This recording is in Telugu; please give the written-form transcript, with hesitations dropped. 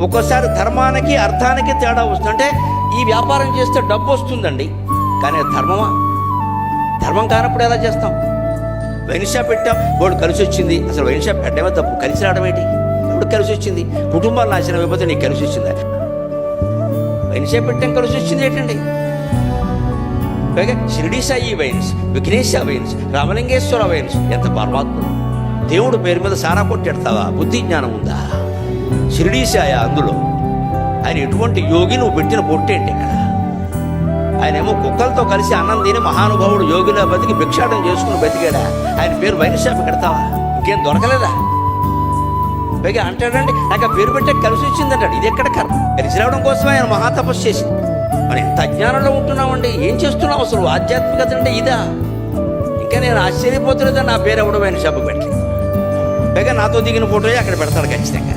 ఒక్కోసారి ధర్మానికి అర్థానికి తేడా వస్తుంది. అంటే ఈ వ్యాపారం చేస్తే డబ్బు వస్తుందండి, కానీ ధర్మమా? ధర్మం కానప్పుడు ఎలా చేస్తాం? వైన్ షాప్ పెట్టాం, వాడు కలిసి వచ్చింది. అసలు వైన్ షాప్ పెట్టడమే తప్పు, కలిసి రావడం ఏంటి? ఇప్పుడు కలిసి వచ్చింది, కుటుంబాలు నాశనం అయిపోతే నీకు కలిసి వచ్చిందా? వైన్ షాప్ పెట్టాం, కలిసి వచ్చింది ఏంటండి? పైగా Shirdi Sai wines, Vighnesha wines, Ramalingeshwara wines, ఎంత పరమాత్ముడు! దేవుడు పేరు మీద సారా కొట్టెడతావా? బుద్ధి జ్ఞానం ఉందా? షిరిడి సాయి అందులో ఆయన ఎటువంటి యోగి? నువ్వు పెట్టిన పొట్టేంటి ఇక్కడ? ఆయన ఏమో కుక్కలతో కలిసి అన్నం తిని మహానుభావుడు యోగిలా బతికి భిక్షాటం చేసుకుని బతికాడా? ఆయన పేరు వైన్ షాప్ పెడతావా? ఇంకేం దొరకలేదా? పైగా అంటాడండి, నాకు ఆ పేరు పెట్టే కలిసి వచ్చిందంటాడు. ఇది ఎక్కడ కర్మ? కలిసి రావడం కోసమే ఆయన మహాతపస్సు చేసి మనం ఎంత అజ్ఞానంలో ఉంటున్నామండి. ఏం చేస్తున్నాం అసలు? ఆధ్యాత్మికత అంటే ఇదా? ఇంకా నేను ఆశ్చర్యపోతున్నదా నా పేరు ఎవడో వైన్ షాప్ పెట్టలేదు. పైగా నాతో దిగిన ఫోటోయే అక్కడ పెడతాడు ఖచ్చితంగా.